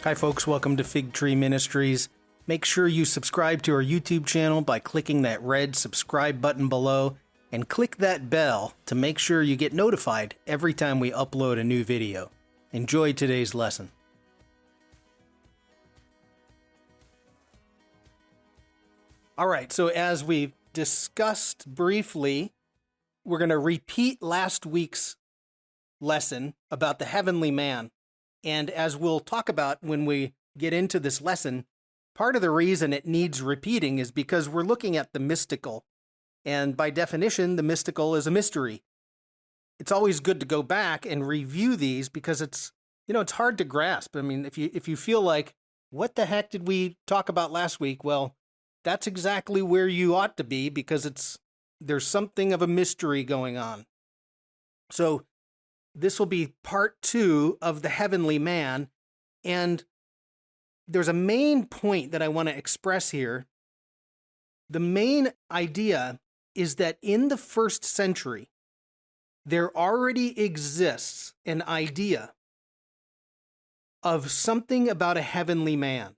Hi folks, welcome to Fig Tree Ministries. Make sure you subscribe to our YouTube channel by clicking that red subscribe button below and click that bell to make sure you get notified every time we upload a new video. Enjoy today's lesson. Alright, so as we've discussed briefly, we're going to repeat last week's lesson about the heavenly man. And as we'll talk about when we get into this lesson, part of the reason it needs repeating is because we're looking at the mystical. And by definition, the mystical is a mystery. It's always good to go back and review these because it's hard to grasp. I mean, if you feel like, what the heck did we talk about last week? Well, that's exactly where you ought to be because there's something of a mystery going on. So this will be part 2 of the heavenly man, and there's a main point that I want to express here. The main idea is that in the first century, there already exists an idea of something about a heavenly man,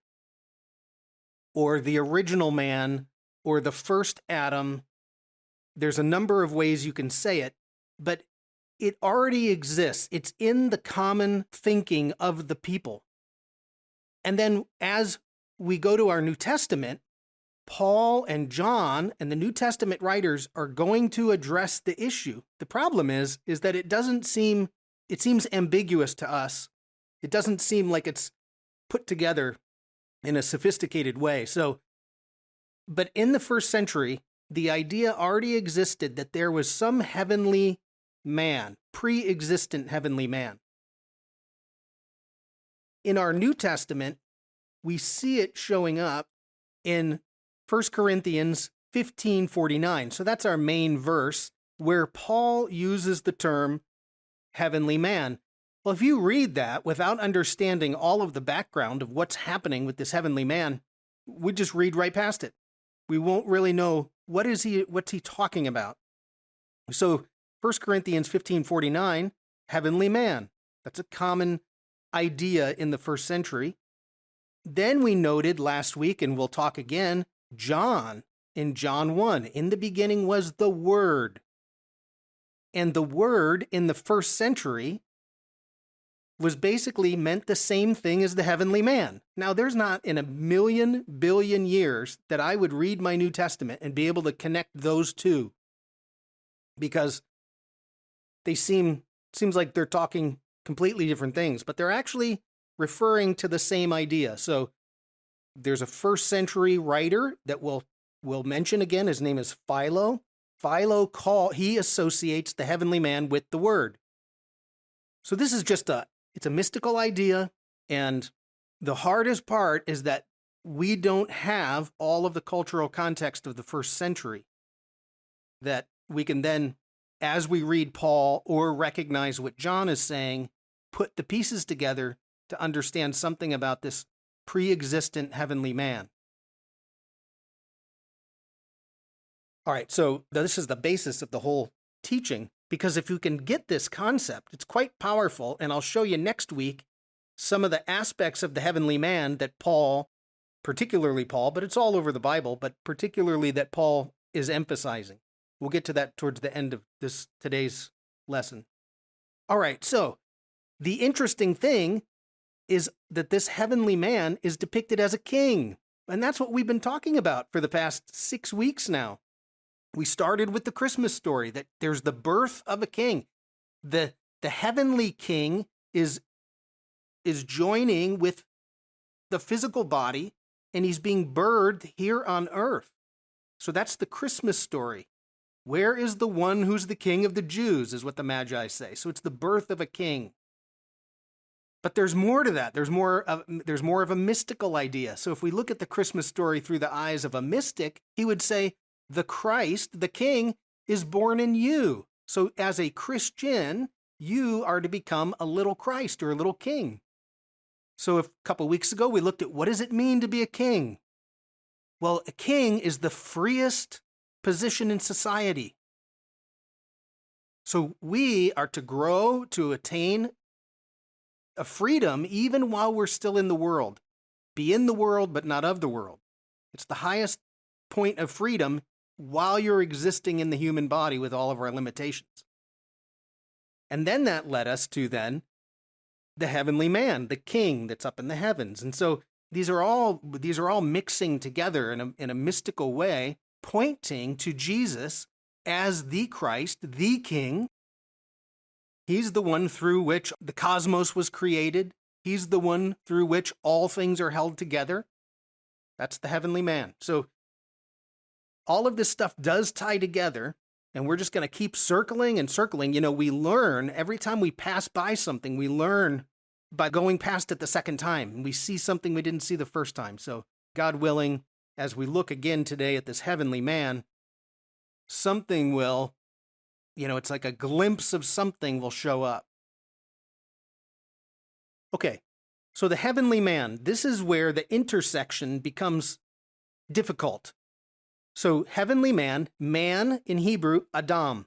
or the original man, or the first Adam. There's a number of ways you can say it, but it already exists. It's in the common thinking of the people. And then as we go to our New Testament, Paul and John and the New Testament writers are going to address the issue. The problem is that it seems ambiguous to us. It doesn't seem like it's put together in a sophisticated way. But in the first century, the idea already existed that there was some heavenly man, pre-existent heavenly man. In our New Testament, we see it showing up in 1 Corinthians 15:49. So that's our main verse where Paul uses the term heavenly man. Well, if you read that without understanding all of the background of what's happening with this heavenly man, we just read right past it. We won't really know what's he talking about. So 1 Corinthians 15:49, heavenly man. That's a common idea in the first century. Then we noted last week, and we'll talk again, John in John 1. In the beginning was the Word. And the Word in the first century was basically meant the same thing as the heavenly man. Now, there's not in a million billion years that I would read my New Testament and be able to connect those two, because seems like they're talking completely different things, but they're actually referring to the same idea. So there's a first century writer that we'll mention again. His name is Philo. He associates the heavenly man with the Word. So this is it's a mystical idea, and the hardest part is that we don't have all of the cultural context of the first century that we can then, as we read Paul or recognize what John is saying, put the pieces together to understand something about this pre-existent heavenly man. All right, so this is the basis of the whole teaching, because if you can get this concept, it's quite powerful, and I'll show you next week some of the aspects of the heavenly man that particularly Paul, but it's all over the Bible, but particularly that Paul is emphasizing. We'll get to that towards the end of today's lesson. All right, so the interesting thing is that this heavenly man is depicted as a king, and that's what we've been talking about for the past 6 weeks now. We started with the Christmas story, that there's the birth of a king. The heavenly king is joining with the physical body, and he's being birthed here on earth. So that's the Christmas story. Where is the one who's the king of the Jews, is what the Magi say. So it's the birth of a king. But there's more to that. There's more of a mystical idea. So if we look at the Christmas story through the eyes of a mystic, he would say, the Christ, the king, is born in you. So as a Christian, you are to become a little Christ or a little king. So a couple weeks ago, we looked at what does it mean to be a king? Well, a king is the freest position in society. So we are to grow to attain a freedom even while we're still in the world. Be in the world, but not of the world. It's the highest point of freedom while you're existing in the human body with all of our limitations. And then that led us to then the heavenly man, the king that's up in the heavens. And so these are all mixing together in a mystical way, pointing to Jesus as the Christ, the king. He's the one through which the cosmos was created. He's the one through which all things are held together. That's the heavenly man. So all of this stuff does tie together, and we're just going to keep circling and circling. You know, we learn every time we pass by something, we learn by going past it the second time, and we see something we didn't see the first time. So God willing, as we look again today at this heavenly man, something will, it's like a glimpse of something will show up. Okay, so the heavenly man, this is where the intersection becomes difficult. So heavenly man, man in Hebrew, Adam.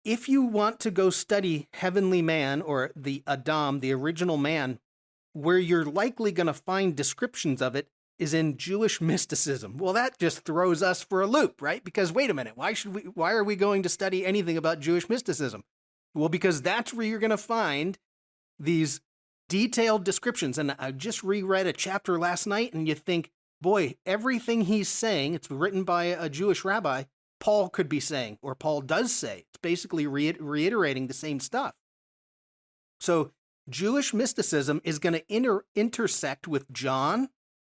If you want to go study heavenly man or the Adam, the original man, where you're likely going to find descriptions of it is in Jewish mysticism. Well, that just throws us for a loop, right? Because wait a minute, why are we going to study anything about Jewish mysticism? Well, because that's where you're going to find these detailed descriptions. And I just reread a chapter last night, and you think, boy, everything he's saying, it's written by a Jewish rabbi, Paul could be saying, or Paul does say. It's basically reiterating the same stuff. So Jewish mysticism is going to intersect with John.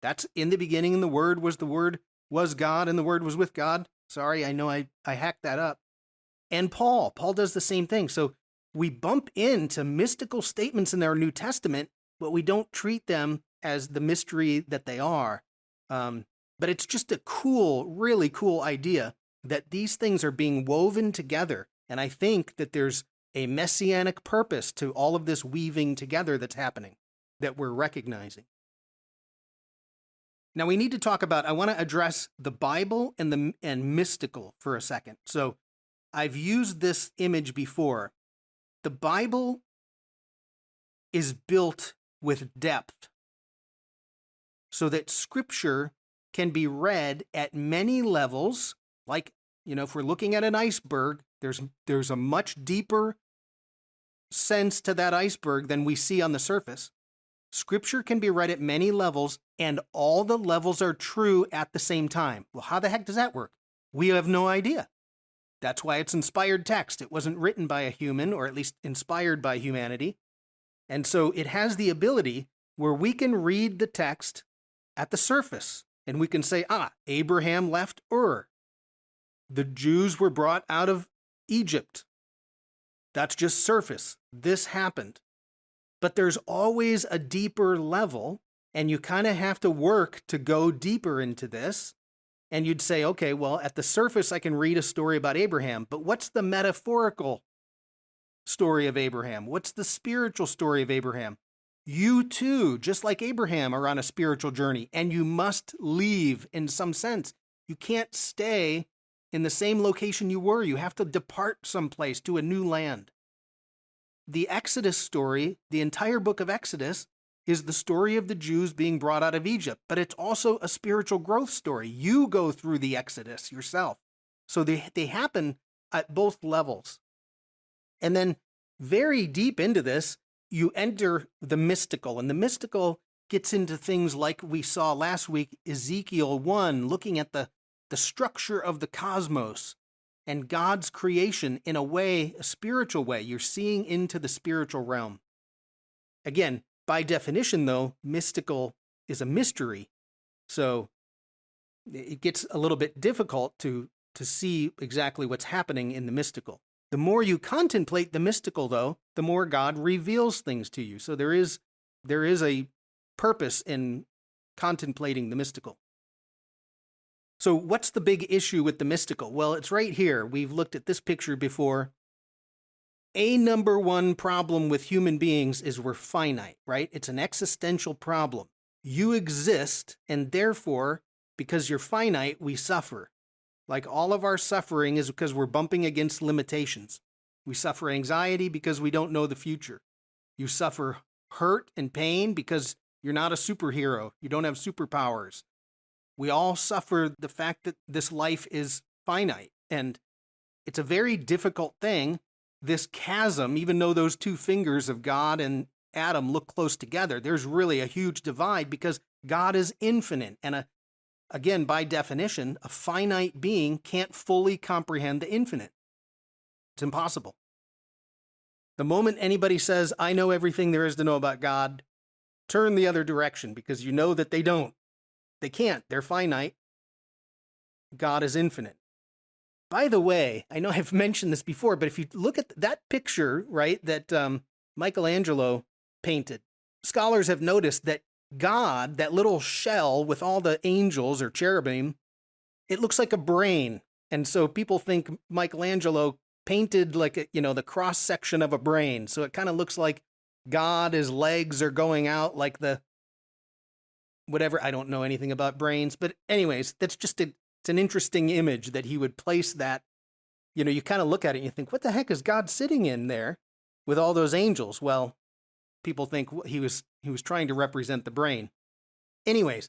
That's in the beginning, and the Word was God, and the Word was with God. Sorry, I know I hacked that up. And Paul does the same thing. So we bump into mystical statements in our New Testament, but we don't treat them as the mystery that they are. But it's just a really cool idea that these things are being woven together. And I think that there's a messianic purpose to all of this weaving together that's happening, that we're recognizing. Now we need to talk about, I want to address the Bible and mystical for a second. So I've used this image before. The Bible is built with depth so that Scripture can be read at many levels. Like, if we're looking at an iceberg, there's a much deeper sense to that iceberg than we see on the surface. Scripture can be read at many levels, and all the levels are true at the same time. Well, how the heck does that work? We have no idea. That's why it's inspired text. It wasn't written by a human, or at least inspired by humanity. And so it has the ability where we can read the text at the surface, and we can say, Abraham left Ur. The Jews were brought out of Egypt. That's just surface. This happened. But there's always a deeper level, and you kind of have to work to go deeper into this. And you'd say, okay, well, at the surface, I can read a story about Abraham, but what's the metaphorical story of Abraham? What's the spiritual story of Abraham? You too, just like Abraham, are on a spiritual journey, and you must leave in some sense. You can't stay in the same location you were. You have to depart someplace to a new land. The Exodus story, the entire book of Exodus, is the story of the Jews being brought out of Egypt, but it's also a spiritual growth story. You go through the Exodus yourself. So they happen at both levels. And then very deep into this, you enter the mystical, and the mystical gets into things like we saw last week, Ezekiel 1, looking at the structure of the cosmos and God's creation in a spiritual way. You're seeing into the spiritual realm. Again, by definition, though, mystical is a mystery. So it gets a little bit difficult to see exactly what's happening in the mystical. The more you contemplate the mystical, though, the more God reveals things to you. So there is a purpose in contemplating the mystical. So what's the big issue with the mystical? Well, it's right here. We've looked at this picture before. A number one problem with human beings is we're finite, right? It's an existential problem. You exist, and therefore, because you're finite, we suffer. Like all of our suffering is because we're bumping against limitations. We suffer anxiety because we don't know the future. You suffer hurt and pain because you're not a superhero. You don't have superpowers. We all suffer the fact that this life is finite. And it's a very difficult thing, this chasm, even though those two fingers of God and Adam look close together, there's really a huge divide because God is infinite. And again, by definition, a finite being can't fully comprehend the infinite. It's impossible. The moment anybody says, I know everything there is to know about God, turn the other direction because you know that they don't. They can't. They're finite. God is infinite. By the way, I know I've mentioned this before, but if you look at that picture, right, that Michelangelo painted, scholars have noticed that God, that little shell with all the angels or cherubim, it looks like a brain. And so people think Michelangelo painted like, the cross section of a brain. So it kind of looks like God, his legs are going out like the, whatever, I don't know anything about brains. But anyways, that's just it's an interesting image that he would place that, you kind of look at it and you think, what the heck is God sitting in there with all those angels? Well, people think he was trying to represent the brain. Anyways,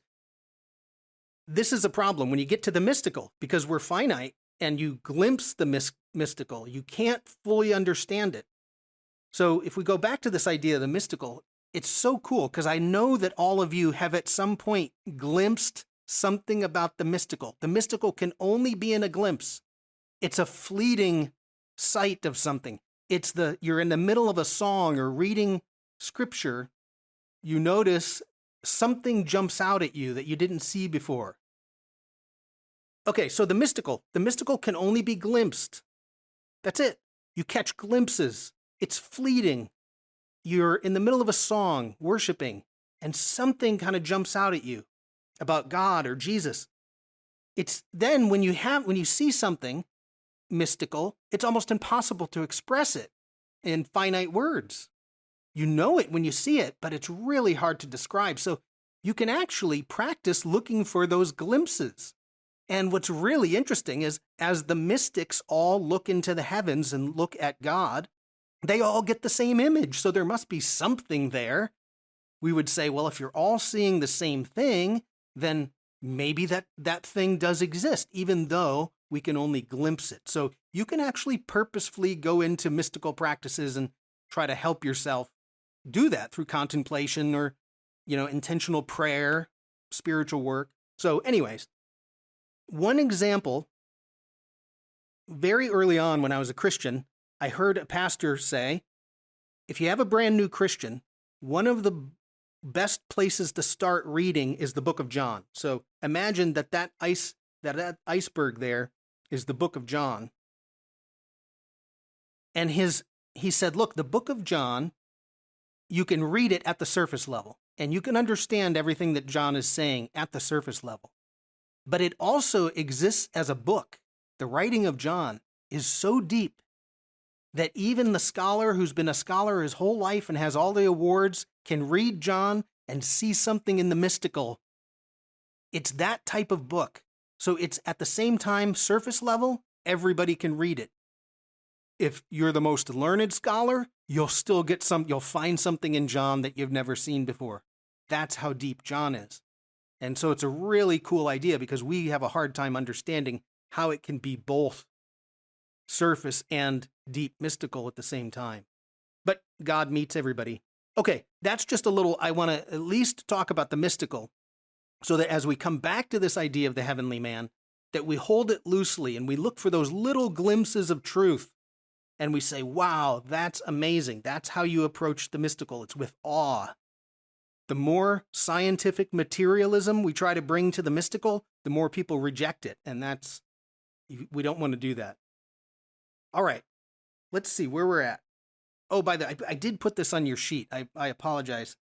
this is a problem when you get to the mystical, because we're finite and you glimpse the mystical, you can't fully understand it. So if we go back to this idea of the mystical, it's so cool because I know that all of you have at some point glimpsed something about the mystical. The mystical can only be in a glimpse. It's a fleeting sight of something. You're in the middle of a song or reading scripture, you notice something jumps out at you that you didn't see before. Okay, so the mystical can only be glimpsed. That's it. You catch glimpses. It's fleeting. You're in the middle of a song, worshiping, and something kind of jumps out at you about God or Jesus. It's then when you see something mystical, it's almost impossible to express it in finite words. You know it when you see it, but it's really hard to describe. So you can actually practice looking for those glimpses. And what's really interesting is as the mystics all look into the heavens and look at God, they all get the same image. So there must be something there. We would say, well, if you're all seeing the same thing, then maybe that thing does exist, even though we can only glimpse it. So you can actually purposefully go into mystical practices and try to help yourself do that through contemplation or, intentional prayer, spiritual work. So anyways, one example, very early on when I was a Christian, I heard a pastor say, if you have a brand new Christian, one of the best places to start reading is the book of John. So imagine that iceberg there is the book of John. And he said, look, the book of John, you can read it at the surface level, and you can understand everything that John is saying at the surface level. But it also exists as a book. The writing of John is so deep that even the scholar who's been a scholar his whole life and has all the awards can read John and see something in the mystical. It's that type of book. So it's at the same time surface level, everybody can read it. If you're the most learned scholar, you'll find something in John that you've never seen before. That's how deep John is. And so it's a really cool idea because we have a hard time understanding how it can be both surface and deep mystical at the same time. But God meets everybody. Okay, that's just a little, I want to at least talk about the mystical so that as we come back to this idea of the heavenly man, that we hold it loosely and we look for those little glimpses of truth and we say, wow, that's amazing. That's how you approach the mystical. It's with awe. The more scientific materialism we try to bring to the mystical, the more people reject it. And we don't want to do that. All right, let's see where we're at. Oh, by the way, I did put this on your sheet. I apologize.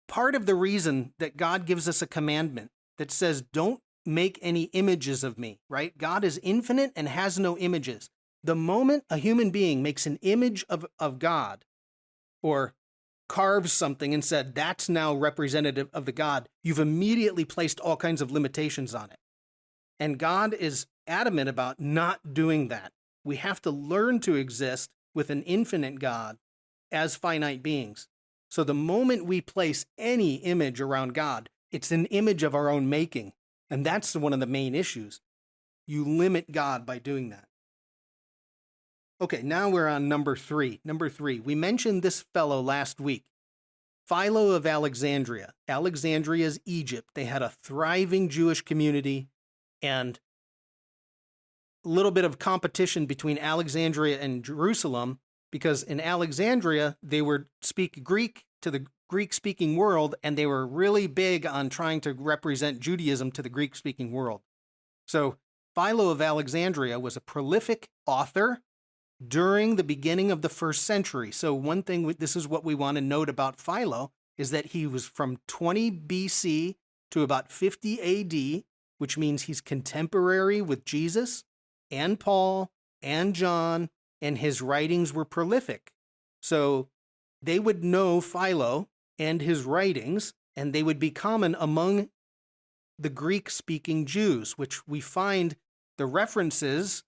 Part of the reason that God gives us a commandment that says, don't make any images of me, right? God is infinite and has no images. The moment a human being makes an image of God or carves something and said, that's now representative of the God, you've immediately placed all kinds of limitations on it. And God is adamant about not doing that. We have to learn to exist with an infinite God as finite beings. So the moment we place any image around God, it's an image of our own making. And that's one of the main issues. You limit God by doing that. Okay, now we're on number 3. Number 3, we mentioned this fellow last week. Philo of Alexandria. Alexandria's Egypt. They had a thriving Jewish community and a little bit of competition between Alexandria and Jerusalem, because in Alexandria, they would speak Greek to the Greek-speaking world, and they were really big on trying to represent Judaism to the Greek-speaking world. So Philo of Alexandria was a prolific author during the beginning of the 1st century. So one thing, this is what we want to note about Philo, is that he was from 20 BC to about 50 AD, which means he's contemporary with Jesus and Paul and John, and his writings were prolific. So they would know Philo and his writings, and they would be common among the Greek-speaking Jews, which we find the references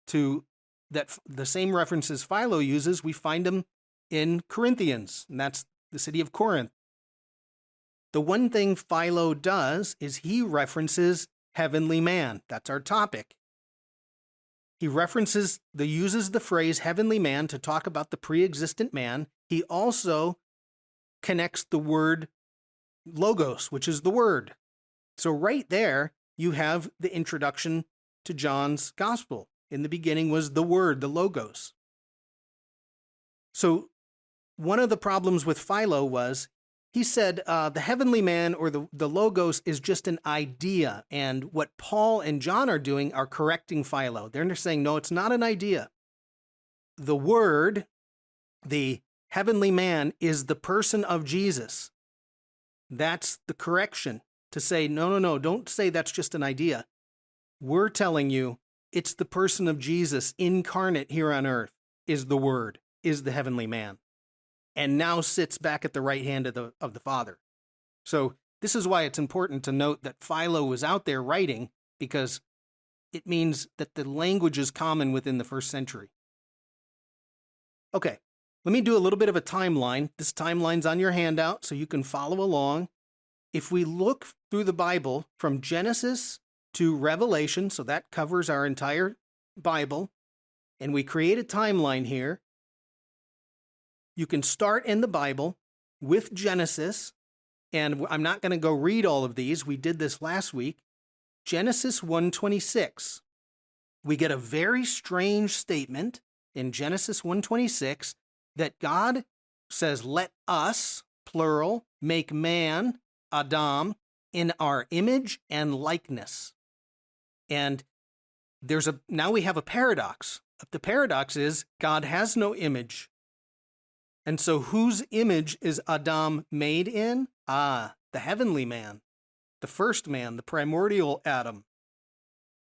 to that, the same references Philo uses, we find them in Corinthians, and that's the city of Corinth. The one thing Philo does is he references heavenly man. That's our topic. He uses the phrase heavenly man to talk about the pre-existent man. He also connects the word logos, which is the word. So right there, you have the introduction to John's gospel. In the beginning was the word, the logos. So one of the problems with Philo was he said the heavenly man or the logos is just an idea. And what Paul and John are doing are correcting Philo. They're saying, no, it's not an idea. The word, the heavenly man, is the person of Jesus. That's the correction, to say, no, don't say that's just an idea. We're telling you it's the person of Jesus incarnate here on earth is the word, is the heavenly man, and now sits back at the right hand of the Father. So this is why it's important to note that Philo was out there writing, because it means that the language is common within the 1st century. Okay, let me do a little bit of a timeline. This timeline's on your handout, so you can follow along. If we look through the Bible from Genesis to Revelation, so that covers our entire Bible, and we create a timeline here, you can start in the Bible with Genesis, and I'm not going to go read all of these. We did this last week. Genesis 1:26. We get a very strange statement in Genesis 1:26 that God says, let us, plural, make man, Adam, in our image and likeness. And now we have a paradox. The paradox is God has no image. And so whose image is Adam made in? The heavenly man, the first man, the primordial Adam.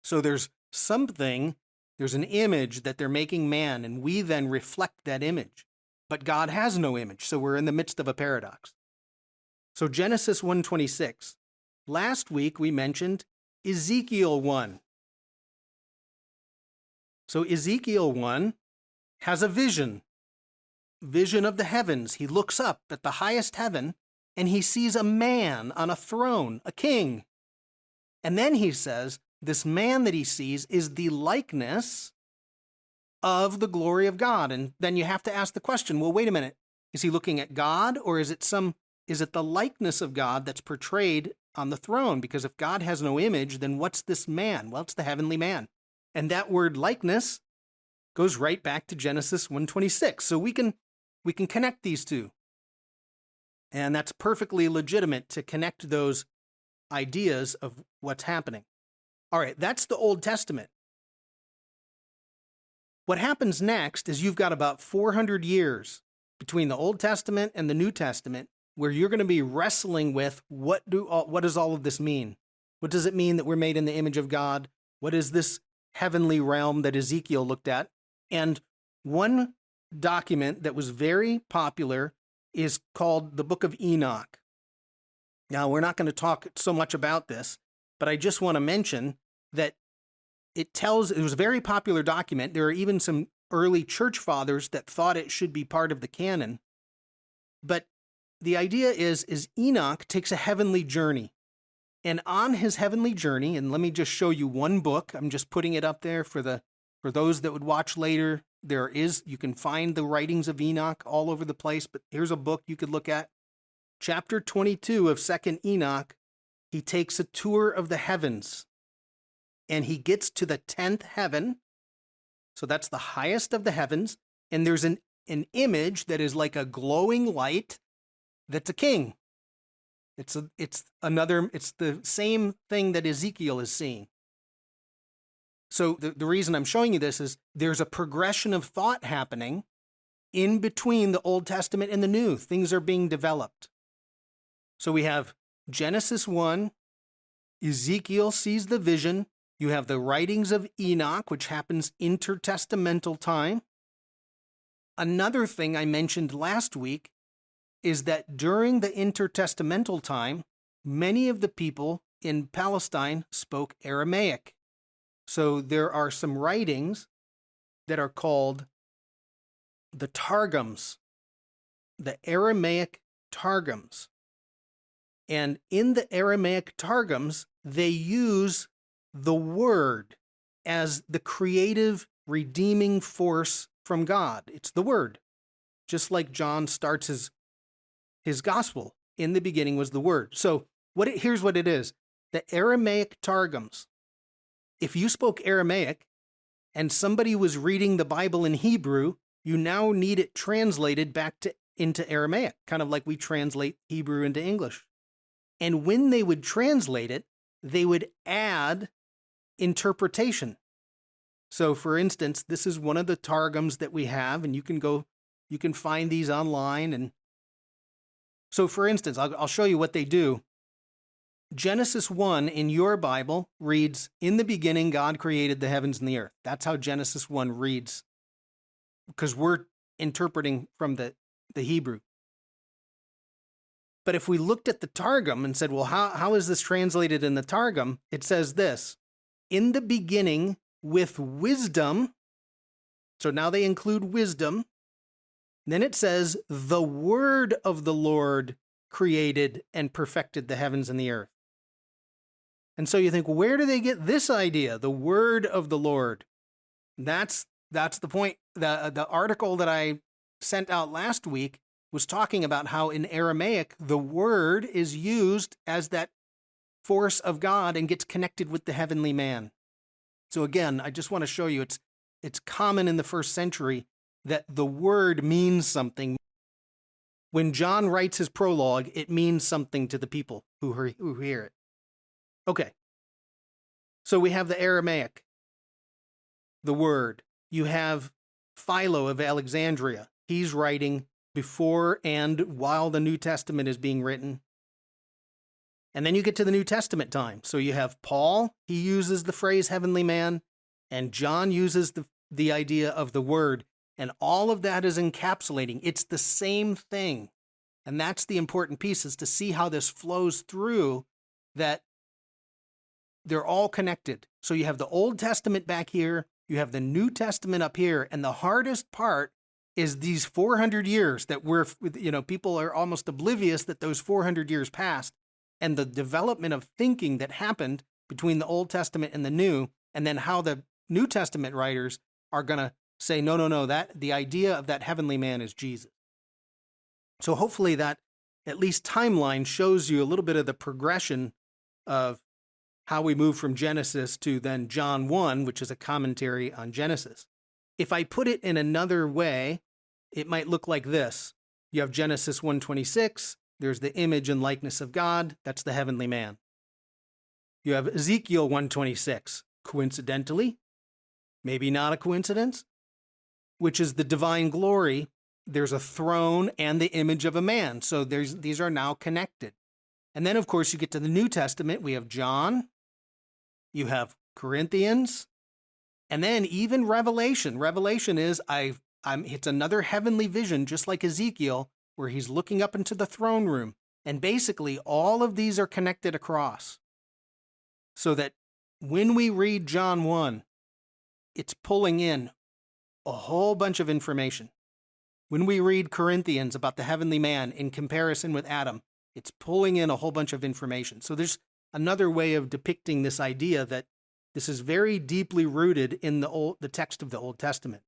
So there's an image that they're making man, and we then reflect that image. But God has no image, so we're in the midst of a paradox. So Genesis 1:26. Last week we mentioned Ezekiel 1. So Ezekiel 1 has a vision of the heavens. He looks up at the highest heaven and he sees a man on a throne, a king. And then he says, this man that he sees is the likeness of the glory of God. And then you have to ask the question, well, wait a minute. Is he looking at God, or is it the likeness of God that's portrayed on the throne? Because if God has no image, then what's this man? Well, it's the heavenly man. And that word likeness goes right back to Genesis 1:26. So we can connect these two. And that's perfectly legitimate to connect those ideas of what's happening. All right, that's the Old Testament. What happens next is you've got about 400 years between the Old Testament and the New Testament where you're going to be wrestling with what does all of this mean? What does it mean that we're made in the image of God? What is this heavenly realm that Ezekiel looked at? And one document that was very popular is called the Book of Enoch. Now, we're not going to talk so much about this, but I just want to mention that it was a very popular document. There are even some early church fathers that thought it should be part of the canon. But the idea is Enoch takes a heavenly journey. And on his heavenly journey, and let me just show you one book. I'm just putting it up there for those that would watch later. You can find the writings of Enoch all over the place, but here's a book you could look at. Chapter 22 of 2nd Enoch, he takes a tour of the heavens, and he gets to the 10th heaven. So that's the highest of the heavens, and there's an image that is like a glowing light that's a king. It's the same thing that Ezekiel is seeing. So the reason I'm showing you this is there's a progression of thought happening in between the Old Testament and the New. Things are being developed. So we have Genesis 1, Ezekiel sees the vision. You have the writings of Enoch, which happens intertestamental time. Another thing I mentioned last week is that during the intertestamental time, many of the people in Palestine spoke Aramaic. So there are some writings that are called the Targums, the Aramaic Targums. And in the Aramaic Targums, they use the Word as the creative, redeeming force from God. It's the Word. Just like John starts his gospel. In the beginning was the Word. So here's what it is. The Aramaic Targums. If you spoke Aramaic and somebody was reading the Bible in Hebrew, you now need it translated back into Aramaic, kind of like we translate Hebrew into English. And when they would translate it, they would add interpretation. So for instance, this is one of the Targums that we have, and you can find these online. And so for instance, I'll show you what they do. Genesis 1 in your Bible reads, "In the beginning, God created the heavens and the earth." That's how Genesis 1 reads, because we're interpreting from the Hebrew. But if we looked at the Targum and said, well, how is this translated in the Targum? It says this, "In the beginning with wisdom." So now they include wisdom. Then it says, "The word of the Lord created and perfected the heavens and the earth." And so you think, where do they get this idea? The word of the Lord. That's the point. The article that I sent out last week was talking about how in Aramaic, the word is used as that force of God and gets connected with the heavenly man. So again, I just want to show you it's common in the first century that the word means something. When John writes his prologue, it means something to the people who hear it. Okay. So we have the Aramaic, the word. You have Philo of Alexandria. He's writing before and while the New Testament is being written. And then you get to the New Testament time. So you have Paul, he uses the phrase heavenly man, and John uses the idea of the word. And all of that is encapsulating. It's the same thing. And that's the important piece, is to see how this flows through, that they're all connected. So you have the Old Testament back here, you have the New Testament up here, and the hardest part is these 400 years that people are almost oblivious that those 400 years passed, and the development of thinking that happened between the Old Testament and the New, and then how the New Testament writers are going to say, no, that the idea of that heavenly man is Jesus. So hopefully that at least timeline shows you a little bit of the progression of how we move from Genesis to then John 1, which is a commentary on Genesis. If I put it in another way, it might look like this. You have Genesis 1:26, there's the image and likeness of God, that's the heavenly man. You have Ezekiel 1:26, coincidentally, maybe not a coincidence, which is the divine glory. There's a throne and the image of a man. So these are now connected. And then, of course, you get to the New Testament. We have John, you have Corinthians, and then even Revelation. Revelation is, it's another heavenly vision, just like Ezekiel, where he's looking up into the throne room. And basically, all of these are connected across. So that when we read John 1, it's pulling in a whole bunch of information. When we read Corinthians about the heavenly man in comparison with Adam, it's pulling in a whole bunch of information. So there's another way of depicting this idea that this is very deeply rooted in the text of the Old Testament.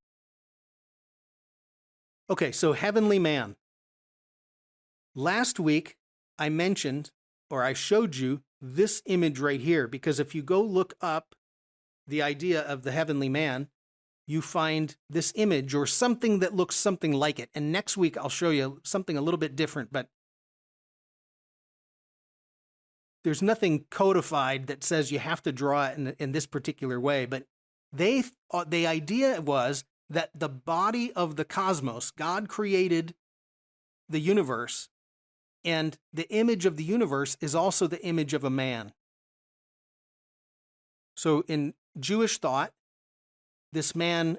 Okay, so heavenly man. Last week, I mentioned, or I showed you, this image right here, because if you go look up the idea of the heavenly man, you find this image or something that looks something like it. And next week, I'll show you something a little bit different, but there's nothing codified that says you have to draw it in this particular way. But the idea was that the body of the cosmos, God created the universe, and the image of the universe is also the image of a man. So in Jewish thought, this man,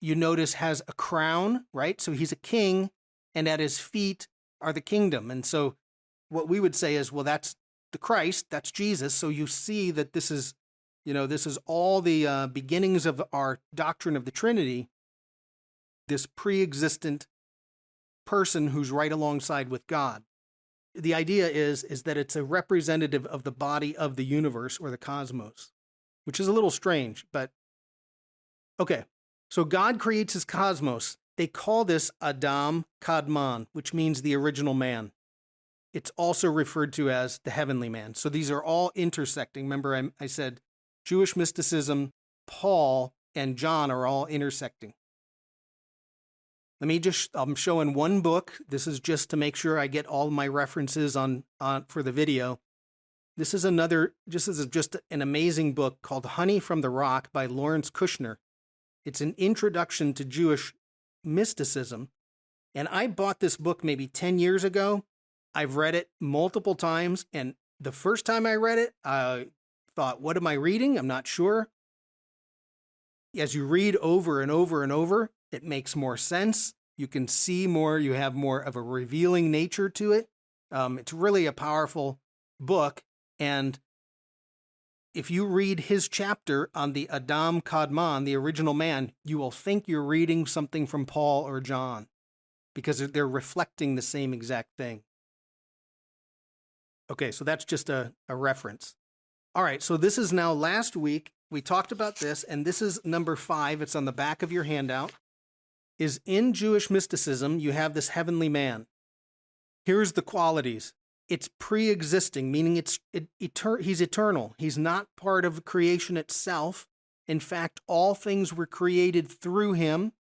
you notice, has a crown, right? So he's a king, and at his feet are the kingdom. And so what we would say is, well, that's the Christ, that's Jesus. So you see that this is, this is all the beginnings of our doctrine of the Trinity, this pre-existent person who's right alongside with God. The idea is that it's a representative of the body of the universe or the cosmos, which is a little strange, but okay. So God creates his cosmos. They call this Adam Kadmon, which means the original man. It's also referred to as the heavenly man. So these are all intersecting. Remember, I said Jewish mysticism, Paul, and John are all intersecting. I'm showing one book. This is just to make sure I get all my references on for the video. This is just an amazing book called Honey from the Rock by Lawrence Kushner. It's an introduction to Jewish mysticism. And I bought this book maybe 10 years ago. I've read it multiple times. And the first time I read it, I thought, what am I reading? I'm not sure. As you read over and over and over, it makes more sense. You can see more. You have more of a revealing nature to it. It's really a powerful book. And if you read his chapter on the Adam Kadmon, the original man, you will think you're reading something from Paul or John because they're reflecting the same exact thing. Okay, so that's just a reference. All right, so this is now last week. We talked about this, and this is number 5. It's on the back of your handout. Is in Jewish mysticism, you have this heavenly man. Here's the qualities. It's pre-existing, meaning he's eternal. He's not part of creation itself. In fact, all things were created through him,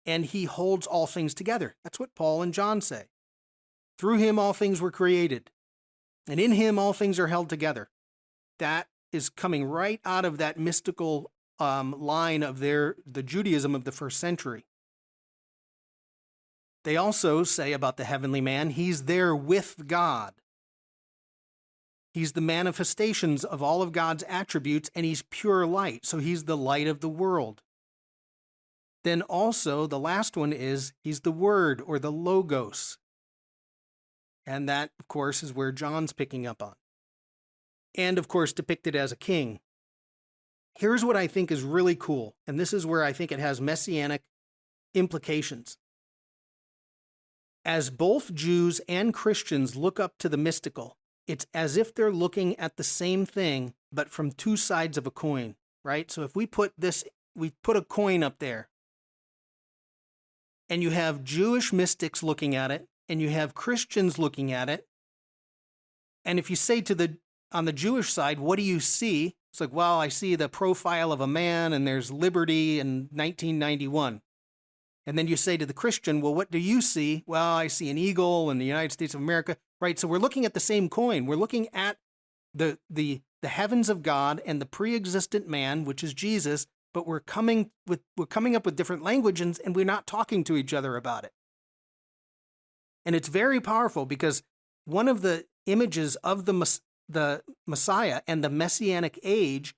and he holds all things together. That's what Paul and John say. Through him, all things were created, and in him, all things are held together. That is coming right out of that mystical line of the Judaism of the first century. They also say about the heavenly man, he's there with God. He's the manifestations of all of God's attributes, and he's pure light, so he's the light of the world. Then also, the last one is, he's the Word, or the Logos. And that, of course, is where John's picking up on. And, of course, depicted as a king. Here's what I think is really cool, and this is where I think it has messianic implications. As both Jews and Christians look up to the mystical, it's as if they're looking at the same thing, but from two sides of a coin, right? So if we put a coin up there, and you have Jewish mystics looking at it, and you have Christians looking at it, and if you say on the Jewish side, what do you see? It's like, well, I see the profile of a man, and there's liberty in 1991. And then you say to the Christian, well, what do you see? Well, I see an eagle in the United States of America, right? So we're looking at the same coin. We're looking at the heavens of God and the pre-existent man, which is Jesus, but we're coming up with different language, and we're not talking to each other about it. And it's very powerful because one of the images of the Messiah and the Messianic age,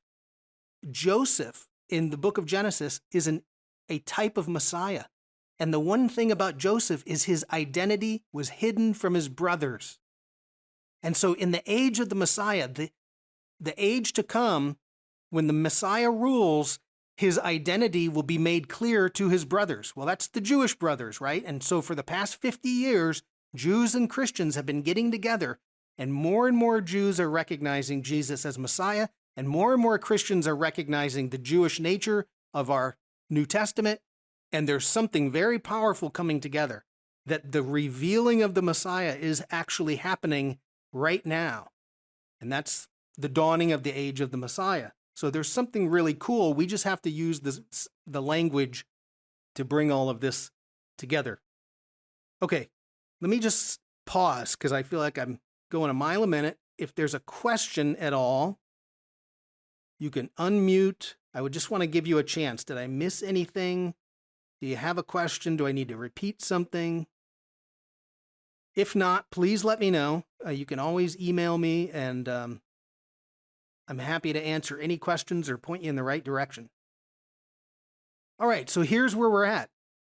Joseph in the book of Genesis is a type of Messiah. And the one thing about Joseph is his identity was hidden from his brothers. And so in the age of the Messiah, the age to come, when the Messiah rules, his identity will be made clear to his brothers. Well, that's the Jewish brothers, right? And so for the past 50 years, Jews and Christians have been getting together, and more Jews are recognizing Jesus as Messiah, and more Christians are recognizing the Jewish nature of our New Testament, and there's something very powerful coming together, that the revealing of the Messiah is actually happening right now. And that's the dawning of the age of the Messiah. So there's something really cool. We just have to use the language to bring all of this together. Okay, let me just pause because I feel like I'm going a mile a minute. If there's a question at all, you can unmute. I would just want to give you a chance. Did I miss anything? Do you have a question? Do I need to repeat something? If not, please let me know. You can always email me, and I'm happy to answer any questions or point you in the right direction. All right, so here's where we're at.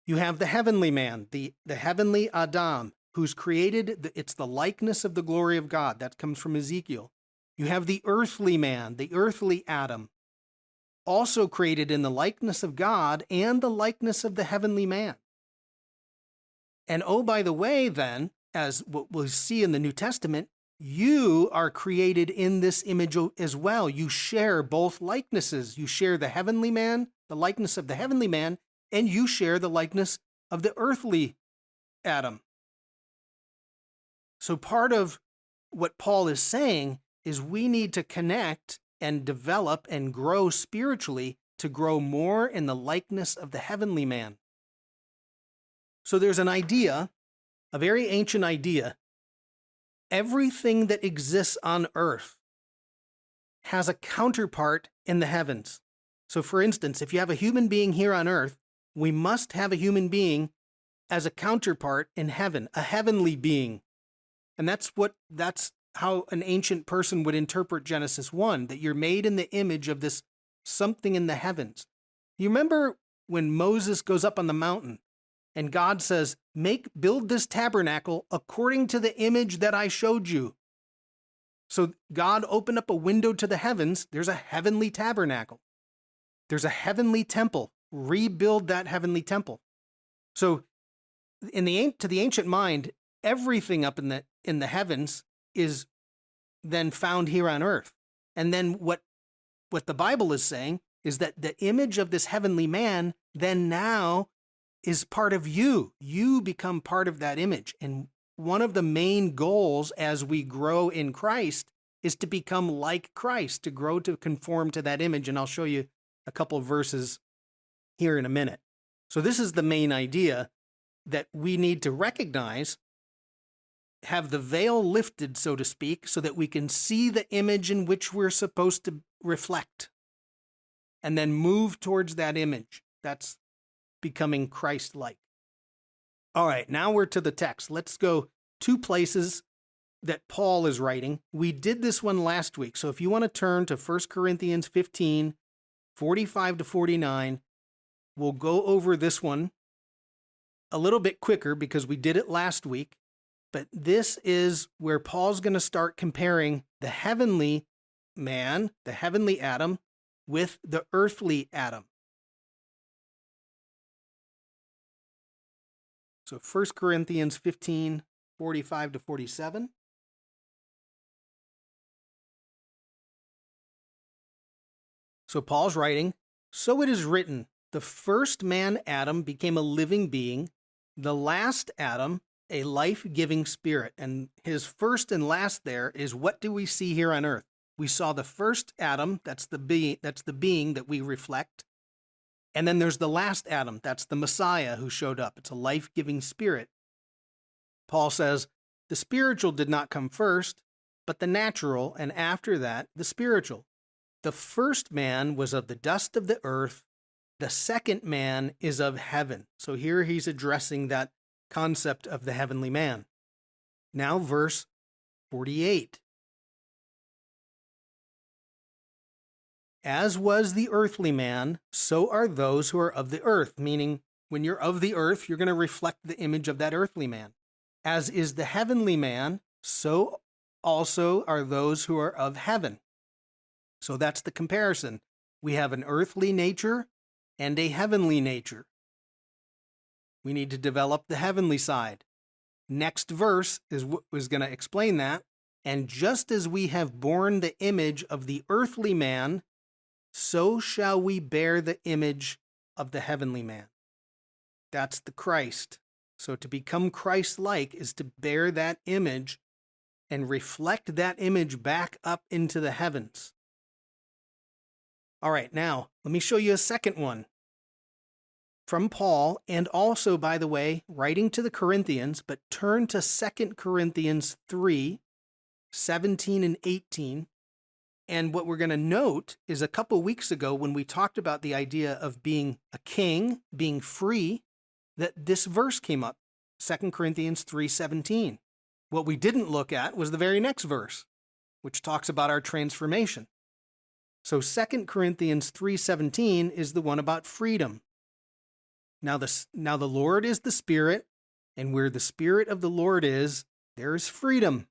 You have the heavenly man, the heavenly Adam, who's created, it's the likeness of the glory of God. That comes from Ezekiel. You have the earthly man, the earthly Adam, also created in the likeness of God and the likeness of the heavenly man. And oh, by the way, then, as what we'll see in the New Testament, you are created in this image as well. You share both likenesses. You share the heavenly man, the likeness of the heavenly man, and you share the likeness of the earthly Adam. So part of what Paul is saying is we need to connect and develop and grow spiritually to grow more in the likeness of the heavenly man. So there's an idea, a very ancient idea. Everything that exists on earth has a counterpart in the heavens. So for instance, if you have a human being here on earth, we must have a human being as a counterpart in heaven, a heavenly being. And that's how an ancient person would interpret Genesis 1, that you're made in the image of this something in the heavens. You remember when Moses goes up on the mountain and God says, build this tabernacle according to the image that I showed you. So God opened up a window to the heavens. There's a heavenly tabernacle. There's a heavenly temple. Rebuild that heavenly temple. So to the ancient mind, everything up in the heavens is then found here on earth. And then what the Bible is saying is that the image of this heavenly man then now is part of you. You become part of that image. And one of the main goals as we grow in Christ is to become like Christ, to grow to conform to that image. And I'll show you a couple of verses here in a minute. So this is the main idea, that we need to recognize, have the veil lifted, so to speak, so that we can see the image in which we're supposed to reflect, and then move towards that image. That's becoming Christ-like. All right, now we're to the text. Let's go two places that Paul is writing. We did this one last week, so if you want to turn to 1 Corinthians 15, 45 to 49, we'll go over this one a little bit quicker because we did it last week. But this is where Paul's going to start comparing the heavenly man, the heavenly Adam, with the earthly Adam. So 1 Corinthians 15, 45 to 47. So Paul's writing, "So it is written, the first man Adam became a living being, the last Adam a life-giving spirit." And his first and last there is, what do we see here on earth? We saw the first Adam, that's the being that we reflect. And then there's the last Adam, that's the Messiah who showed up. It's a life-giving spirit. Paul says, the spiritual did not come first, but the natural, and after that, the spiritual. The first man was of the dust of the earth. The second man is of heaven. So here he's addressing that concept of the heavenly man. Now verse 48. As was the earthly man, so are those who are of the earth, meaning when you're of the earth, you're going to reflect the image of that earthly man. As is the heavenly man, so also are those who are of heaven. So that's the comparison. We have an earthly nature and a heavenly nature. We need to develop the heavenly side. Next verse is going to explain that. And just as we have borne the image of the earthly man, so shall we bear the image of the heavenly man. That's the Christ. So to become Christ-like is to bear that image and reflect that image back up into the heavens. All right, now let me show you a second one from Paul, and also, by the way, writing to the Corinthians, but turn to 2 Corinthians 3, 17 and 18. And what we're going to note is a couple weeks ago when we talked about the idea of being a king, being free, that this verse came up, 2 Corinthians 3:17. What we didn't look at was the very next verse, which talks about our transformation. So 2 Corinthians 3:17 is the one about freedom. Now the Lord is the Spirit, and where the Spirit of the Lord is, there is freedom.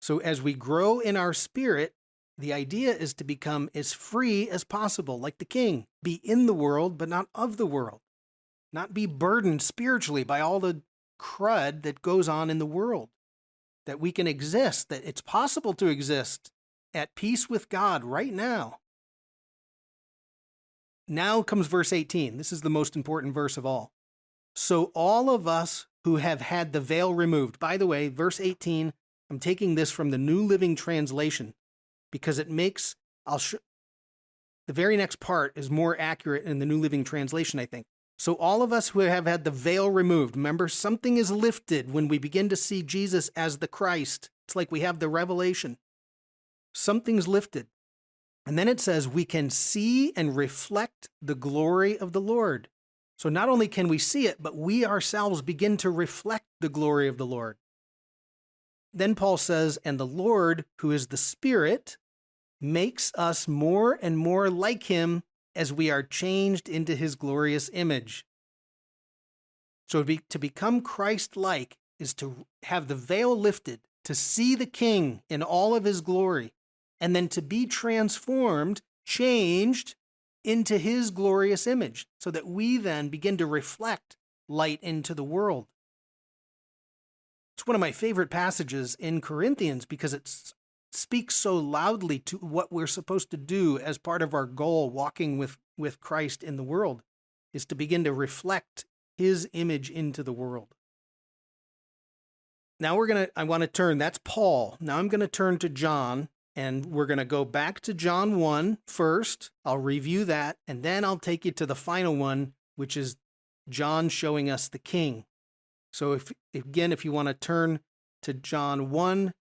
So as we grow in our spirit, the idea is to become as free as possible, like the king. Be in the world, but not of the world. Not be burdened spiritually by all the crud that goes on in the world. That we can exist, that it's possible to exist at peace with God right now. Now comes verse 18. This is the most important verse of all. So all of us who have had the veil removed. By the way, verse 18, I'm taking this from the New Living Translation because it makes, the very next part is more accurate in the New Living Translation, I think. So all of us who have had the veil removed, remember, something is lifted when we begin to see Jesus as the Christ. It's like we have the revelation. Something's lifted. And then it says we can see and reflect the glory of the Lord. So not only can we see it, but we ourselves begin to reflect the glory of the Lord. Then Paul says, and the Lord, who is the Spirit, makes us more and more like him as we are changed into his glorious image. So to become Christ-like is to have the veil lifted, to see the King in all of his glory, and then to be transformed, changed into his glorious image, so that we then begin to reflect light into the world. It's one of my favorite passages in Corinthians because it speaks so loudly to what we're supposed to do as part of our goal walking with Christ in the world, is to begin to reflect his image into the world. Now I want to turn, that's Paul. Now I'm going to turn to John. And we're going to go back to John 1 first. I'll review that, and then I'll take you to the final one, which is John showing us the King. So if you want to turn to John 1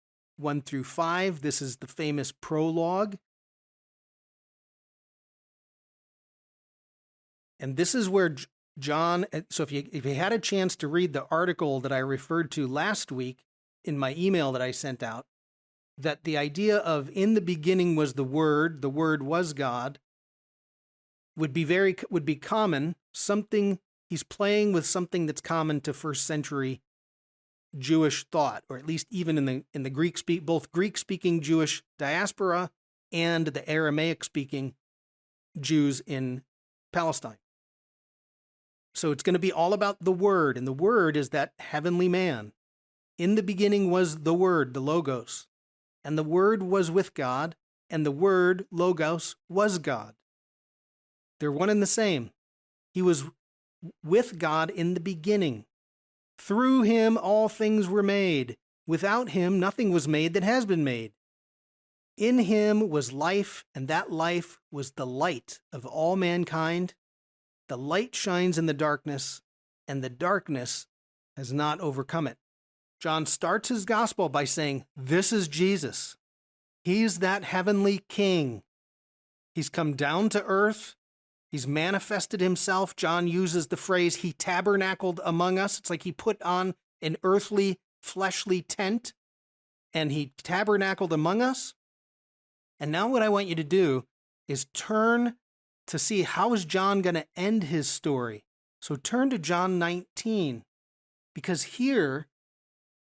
through 5, this is the famous prologue. And this is where John, so if you had a chance to read the article that I referred to last week in my email that I sent out, that the idea of in the beginning was the Word was God, would be common. He's playing with something that's common to first century Jewish thought, or at least even in the both Greek-speaking Jewish diaspora and the Aramaic-speaking Jews in Palestine. So it's going to be all about the Word, and the Word is that heavenly man. In the beginning was the Word, the Logos. And the Word was with God, and the Word, Logos, was God. They're one and the same. He was with God in the beginning. Through him all things were made. Without him nothing was made that has been made. In him was life, and that life was the light of all mankind. The light shines in the darkness, and the darkness has not overcome it. John starts his gospel by saying, this is Jesus. He's that heavenly King. He's come down to earth. He's manifested himself. John uses the phrase, he tabernacled among us. It's like he put on an earthly, fleshly tent, and he tabernacled among us. And now what I want you to do is turn to see how is John going to end his story. So turn to John 19, because here,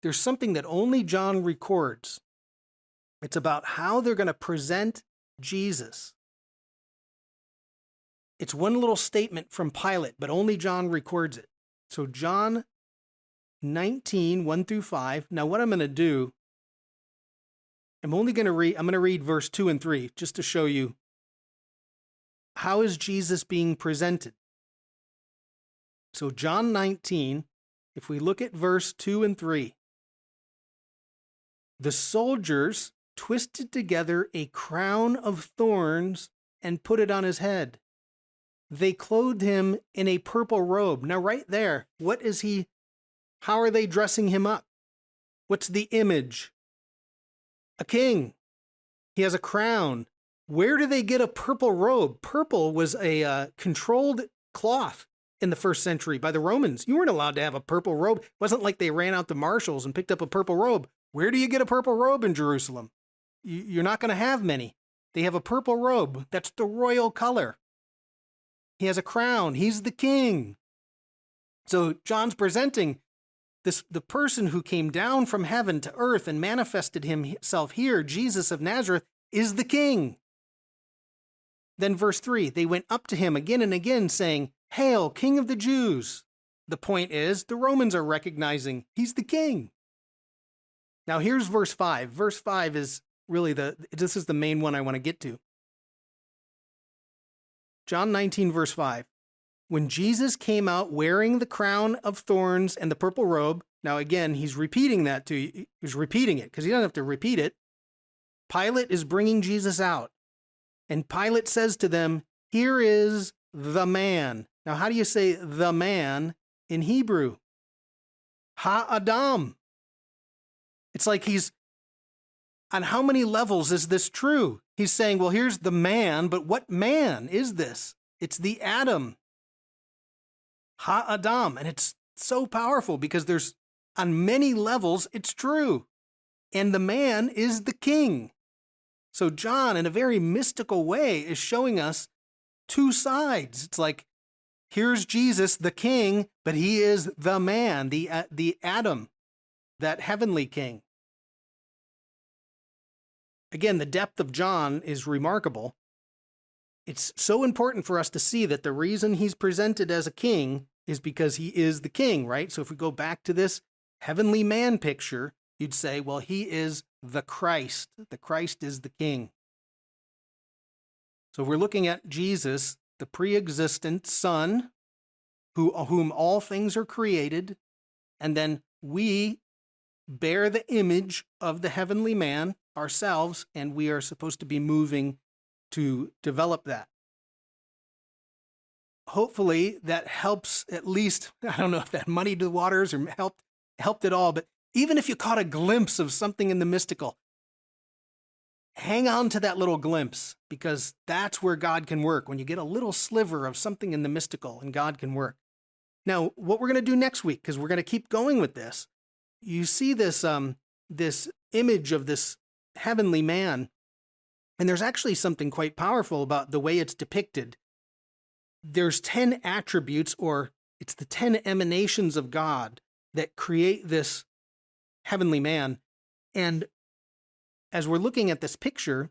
there's something that only John records. It's about how they're going to present Jesus. It's one little statement from Pilate, but only John records it. So John 19, 1 through 5. Now what I'm going to do, I'm going to read verse 2 and 3 just to show you how is Jesus being presented. So John 19, if we look at verse 2 and 3, the soldiers twisted together a crown of thorns and put it on his head. They clothed him in a purple robe. Now right there, how are they dressing him up? What's the image? A king. He has a crown. Where do they get a purple robe? Purple was a controlled cloth in the first century by the Romans. You weren't allowed to have a purple robe. It wasn't like they ran out to Marshalls and picked up a purple robe. Where do you get a purple robe in Jerusalem? You're not going to have many. They have a purple robe. That's the royal color. He has a crown. He's the king. So John's presenting the person who came down from heaven to earth and manifested himself here, Jesus of Nazareth, is the king. Then verse 3, they went up to him again and again saying, "Hail, King of the Jews." The point is, the Romans are recognizing he's the king. Now here's verse 5. Verse 5 is really this is the main one I want to get to. John 19, verse 5. When Jesus came out wearing the crown of thorns and the purple robe, now again, he's repeating that to you. He's repeating it because he doesn't have to repeat it. Pilate is bringing Jesus out. And Pilate says to them, "Here is the man." Now, how do you say the man in Hebrew? Ha-Adam. It's like on how many levels is this true? He's saying, well, here's the man, but what man is this? It's the Adam. Ha-Adam. And it's so powerful because there's, on many levels, it's true. And the man is the king. So John, in a very mystical way, is showing us two sides. It's like, here's Jesus, the king, but he is the man, the Adam, that heavenly king. Again, the depth of John is remarkable. It's so important for us to see that the reason he's presented as a king is because he is the king, right? So if we go back to this heavenly man picture, you'd say, well, he is the Christ. The Christ is the king. So we're looking at Jesus, the pre-existent Son, whom all things are created, and then we bear the image of the heavenly man ourselves, and we are supposed to be moving to develop that. Hopefully that helps at least, I don't know if that muddied the waters or helped at all, but even if you caught a glimpse of something in the mystical, hang on to that little glimpse, because that's where God can work, when you get a little sliver of something in the mystical and God can work. Now, what we're going to do next week, because we're going to keep going with this, you see this image of this heavenly man, and there's actually something quite powerful about the way it's depicted. There's 10 attributes, or it's the 10 emanations of God that create this heavenly man. And as we're looking at this picture,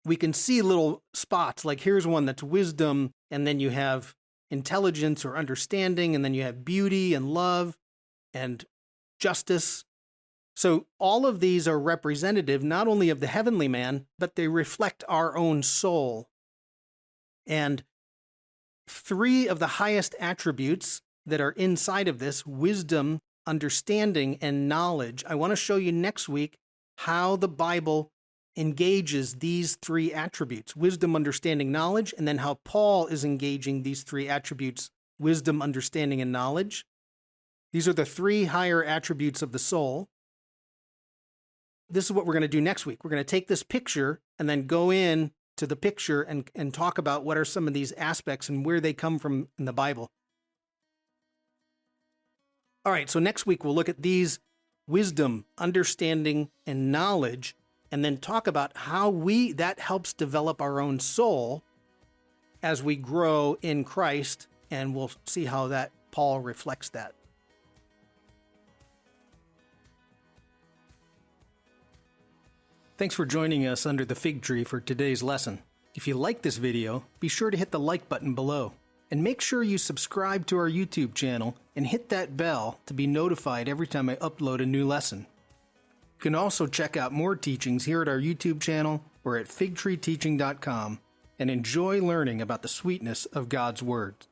we can see little spots, like here's one that's wisdom, and then you have intelligence or understanding, and then you have beauty and love and justice. So all of these are representative not only of the heavenly man, but they reflect our own soul. And 3 of the highest attributes that are inside of this, wisdom, understanding, and knowledge, I want to show you next week how the Bible engages these 3 attributes, wisdom, understanding, knowledge, and then how Paul is engaging these 3 attributes, wisdom, understanding, and knowledge. These are the 3 higher attributes of the soul. This is what we're going to do next week. We're going to take this picture and then go in to the picture and talk about what are some of these aspects and where they come from in the Bible. All right, so next week we'll look at these wisdom, understanding, and knowledge, and then talk about how that helps develop our own soul as we grow in Christ, and we'll see how that Paul reflects that. Thanks for joining us under the fig tree for today's lesson. If you like this video, be sure to hit the like button below. And make sure you subscribe to our YouTube channel and hit that bell to be notified every time I upload a new lesson. You can also check out more teachings here at our YouTube channel or at figtreeteaching.com and enjoy learning about the sweetness of God's Word.